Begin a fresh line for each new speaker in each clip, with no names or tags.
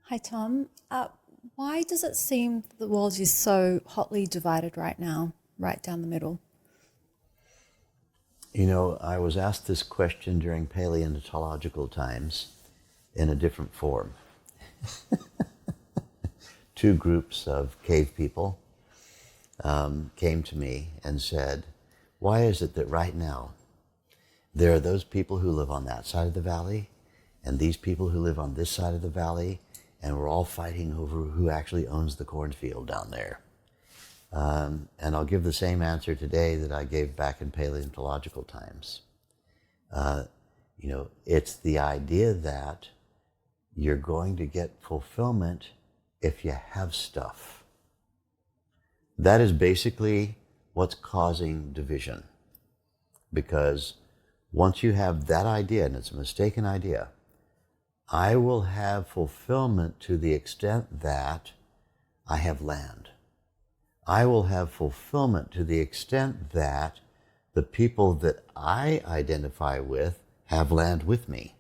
Hi, Thom. Why does it seem the world is so hotly divided right now, right down the middle?
You know, I was asked this question during Paleontological Times in a different form. Two groups of cave people came to me and said, why is it that right now there are those people who live on that side of the valley and these people who live on this side of the valley, and we're all fighting over who actually owns the cornfield down there? And I'll give the same answer today that I gave back in Paleontological Times. It's the idea that you're going to get fulfillment if you have stuff. That is basically what's causing division. Because once you have that idea, and it's a mistaken idea, I will have fulfillment to the extent that I have land. I will have fulfillment to the extent that the people that I identify with have land with me.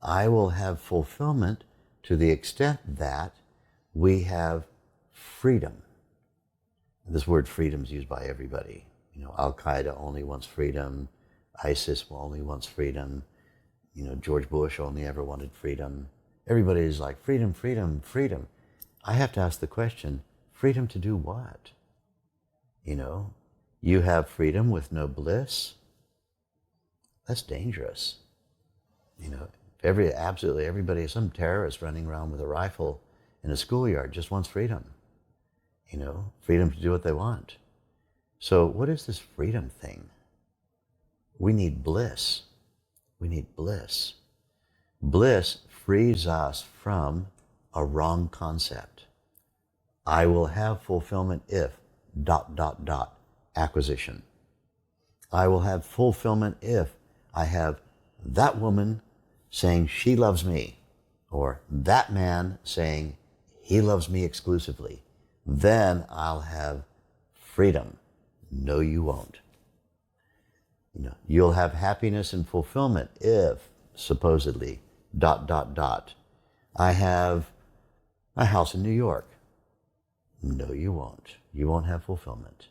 I will have fulfillment to the extent that we have freedom. This word freedom is used by everybody. Al-Qaeda only wants freedom. ISIS only wants freedom. George Bush only ever wanted freedom. Everybody is like, freedom, freedom, freedom. I have to ask the question, freedom to do what? You have freedom with no bliss. That's dangerous. Absolutely everybody, some terrorist running around with a rifle in a schoolyard just wants freedom. Freedom to do what they want. So what is this freedom thing? We need bliss. We need bliss. Bliss frees us from a wrong concept. I will have fulfillment if ... acquisition. I will have fulfillment if I have that woman saying she loves me, or that man saying he loves me exclusively. Then I'll have freedom. No, you won't. You'll have happiness and fulfillment if, supposedly, ... I have a house in New York. No, you won't. You won't have fulfillment.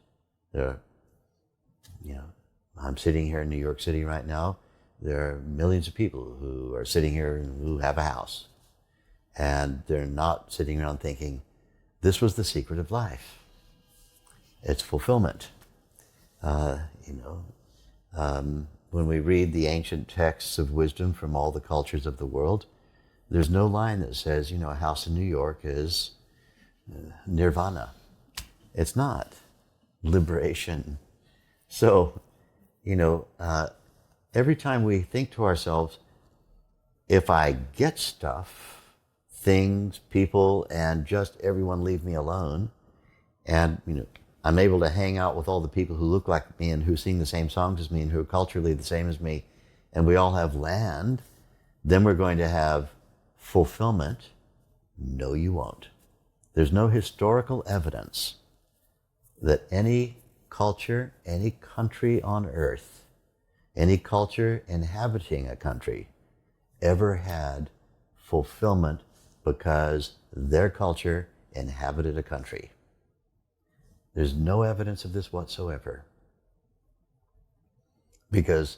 I'm sitting here in New York City right now. There are millions of people who are sitting here who have a house. And they're not sitting around thinking, this was the secret of life. It's fulfillment. When we read the ancient texts of wisdom from all the cultures of the world, there's no line that says, a house in New York is nirvana. It's not. Liberation. So, every time we think to ourselves, if I get stuff, things, people, and just everyone leave me alone, and, I'm able to hang out with all the people who look like me and who sing the same songs as me and who are culturally the same as me, and we all have land, then we're going to have fulfillment. No, you won't. There's no historical evidence that any culture, any country on earth, any culture inhabiting a country ever had fulfillment because their culture inhabited a country. There's no evidence of this whatsoever. Because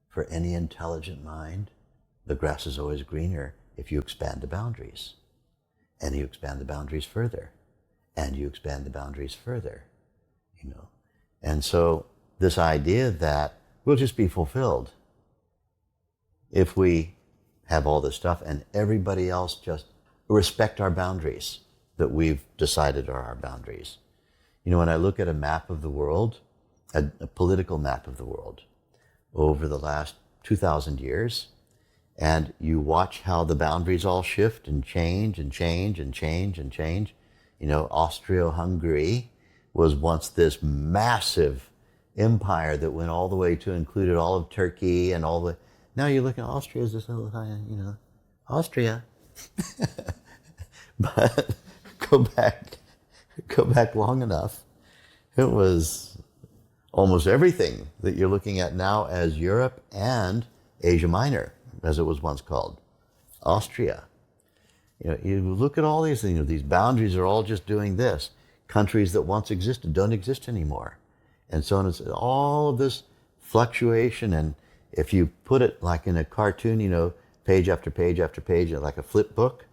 for any intelligent mind, the grass is always greener if you expand the boundaries. And you expand the boundaries further. And you expand the boundaries further. And so this idea that we'll just be fulfilled if we have all this stuff and everybody else just respect our boundaries that we've decided are our boundaries. When I look at a map of the world, a political map of the world over the last 2,000 years, and you watch how the boundaries all shift and change and change and change and change. Austria-Hungary was once this massive empire that went all the way to included all of Turkey and all the... Now you look at Austria as this little, Austria. But go back long enough, it was almost everything that you're looking at now as Europe and Asia Minor, as it was once called, Austria. You look at all these things. These boundaries are all just doing this. Countries that once existed don't exist anymore, and so on. It's all of this fluctuation. And if you put it like in a cartoon, page after page after page, like a flip book,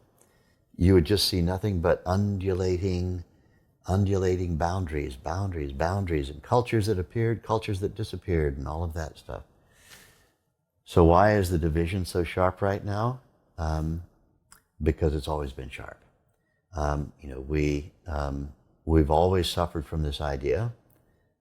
you would just see nothing but undulating boundaries, and cultures that appeared, cultures that disappeared, and all of that stuff. So why is the division so sharp right now? Because it's always been sharp. We've always suffered from this idea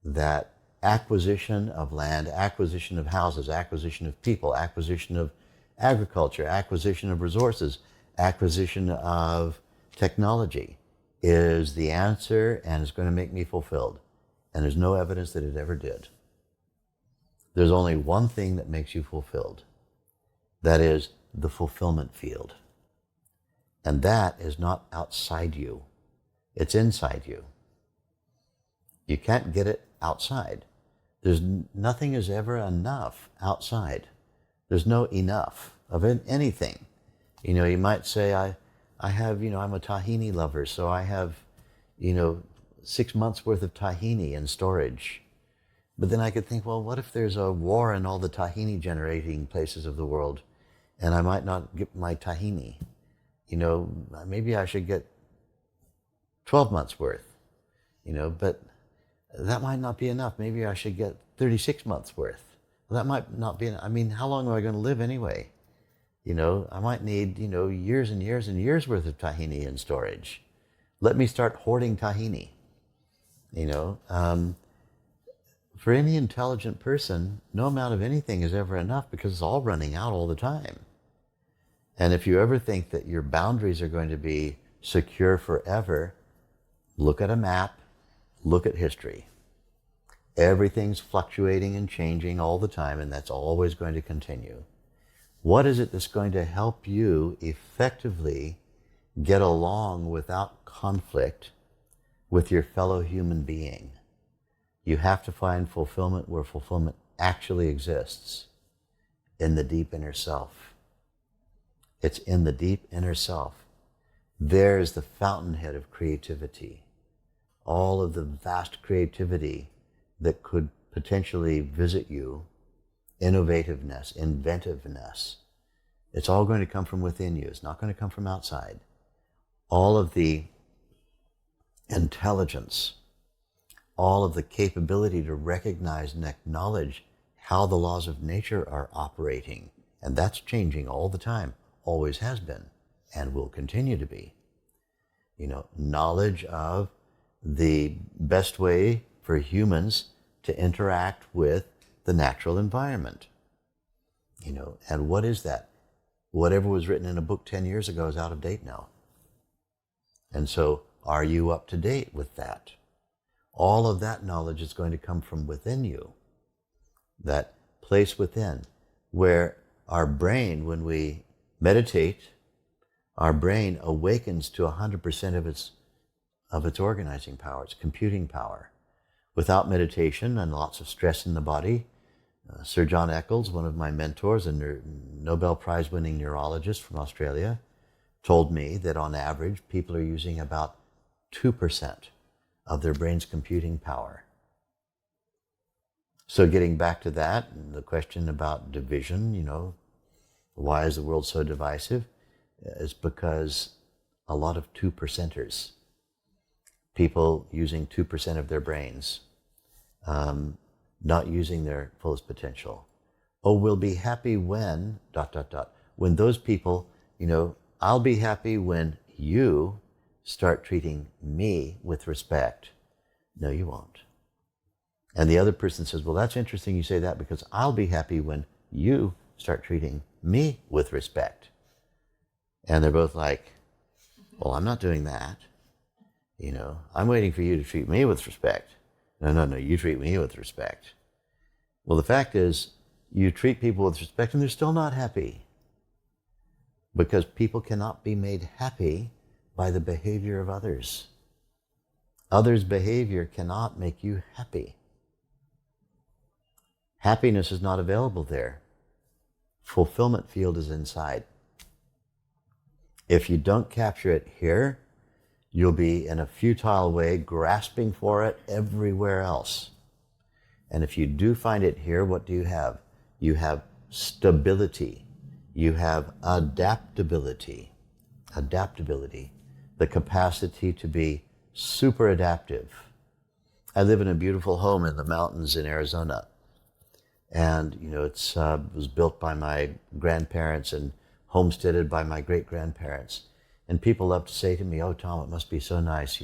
that acquisition of land, acquisition of houses, acquisition of people, acquisition of agriculture, acquisition of resources, acquisition of technology is the answer and is going to make me fulfilled. And there's no evidence that it ever did. There's only one thing that makes you fulfilled. That is the fulfillment field. And that is not outside you. It's inside you. You can't get it outside. Nothing is ever enough outside. There's no enough of anything. You might say, I have, I'm a tahini lover, so I have, 6 months worth of tahini in storage. But then I could think, well, what if there's a war in all the tahini generating places of the world, and I might not get my tahini? Maybe I should get 12 months worth, but that might not be enough. Maybe I should get 36 months worth. Well, that might not be enough. How long am I going to live anyway? I might need, years and years and years worth of tahini in storage. Let me start hoarding tahini. For any intelligent person, no amount of anything is ever enough because it's all running out all the time. And if you ever think that your boundaries are going to be secure forever, look at a map, look at history. Everything's fluctuating and changing all the time, and that's always going to continue. What is it that's going to help you effectively get along without conflict with your fellow human being? You have to find fulfillment where fulfillment actually exists, in the deep inner self. It's in the deep inner self. There's the fountainhead of creativity. All of the vast creativity that could potentially visit you, innovativeness, inventiveness. It's all going to come from within you. It's not going to come from outside. All of the intelligence, all of the capability to recognize and acknowledge how the laws of nature are operating. And that's changing all the time, always has been, and will continue to be. Knowledge of the best way for humans to interact with the natural environment. And what is that? Whatever was written in a book 10 years ago is out of date now. And so, are you up to date with that? All of that knowledge is going to come from within you. That place within, where our brain, when we meditate, our brain awakens to 100% of its organizing power, its computing power. Without meditation and lots of stress in the body, Sir John Eccles, one of my mentors, a Nobel Prize-winning neurologist from Australia, told me that on average, people are using about 2% of their brain's computing power. So getting back to that, and the question about division, why is the world so divisive? It's because a lot of 2%ers, people using 2% of their brains, not using their fullest potential. Oh, we'll be happy when, ... When those people, I'll be happy when you start treating me with respect. No, you won't. And the other person says, well, that's interesting you say that because I'll be happy when you start treating me with respect. And they're both like, well, I'm not doing that. I'm waiting for you to treat me with respect. No, you treat me with respect. Well, the fact is, you treat people with respect and they're still not happy. Because people cannot be made happy by the behavior of others. Others' behavior cannot make you happy. Happiness is not available there. Fulfillment field is inside. If you don't capture it here, you'll be in a futile way grasping for it everywhere else. And if you do find it here, what do you have? You have stability. You have adaptability. Adaptability, the capacity to be super adaptive. I live in a beautiful home in the mountains in Arizona. And, it was built by my grandparents and homesteaded by my great-grandparents. And people love to say to me, "Oh, Thom, it must be so nice,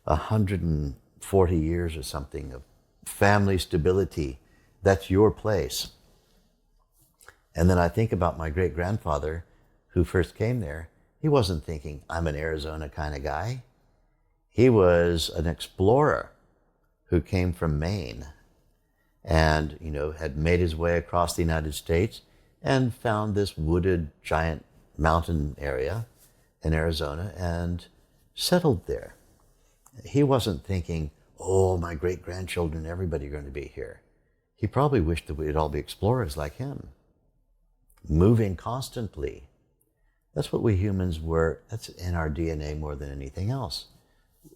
140 years or something of family stability. That's your place." And then I think about my great-grandfather who first came there. He wasn't thinking, "I'm an Arizona kind of guy." He was an explorer who came from Maine and, had made his way across the United States and found this wooded giant mountain area in Arizona and settled there. He wasn't thinking, "Oh, my great-grandchildren, everybody are going to be here." He probably wished that we'd all be explorers like him, moving constantly. That's what we humans were. That's in our DNA more than anything else.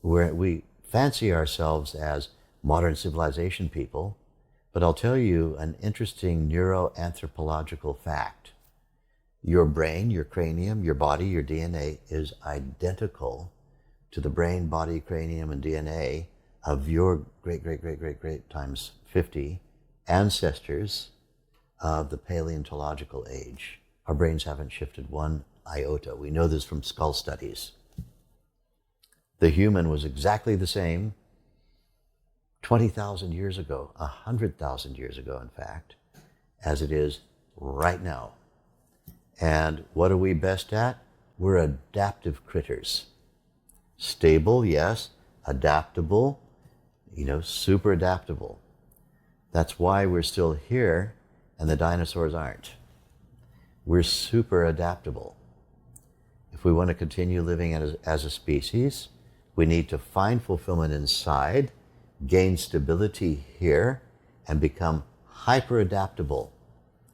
We fancy ourselves as modern civilization people, but I'll tell you an interesting neuroanthropological fact. Your brain, your cranium, your body, your DNA is identical to the brain, body, cranium, and DNA of your great times 50 ancestors of the paleontological age. Our brains haven't shifted one iota. We know this from skull studies. The human was exactly the same 20,000 years ago, 100,000 years ago, in fact, as it is right now. And what are we best at? We're adaptive critters. Stable, yes. Adaptable, super adaptable. That's why we're still here and the dinosaurs aren't. We're super adaptable. If we want to continue living as a species, we need to find fulfillment inside, gain stability here, and become hyper adaptable,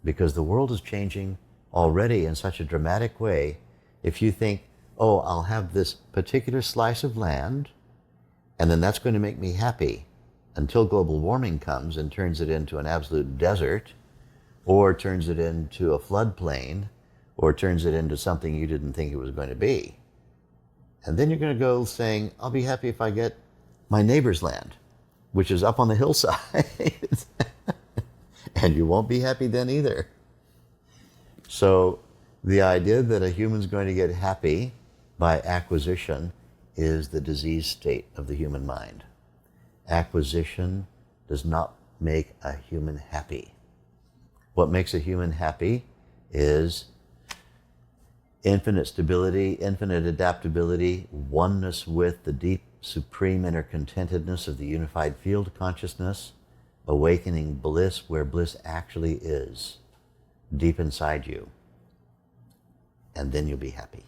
because the world is changing already in such a dramatic way. If you think, "Oh, I'll have this particular slice of land, and then that's going to make me happy," until global warming comes and turns it into an absolute desert, or turns it into a floodplain, or turns it into something you didn't think it was going to be. And then you're going to go saying, "I'll be happy if I get my neighbor's land, which is up on the hillside." And you won't be happy then either. So the idea that a human's going to get happy by acquisition is the disease state of the human mind. Acquisition does not make a human happy. What makes a human happy is infinite stability, infinite adaptability, oneness with the deep, supreme inner contentedness of the unified field of consciousness, awakening bliss where bliss actually is, deep inside you. And then you'll be happy.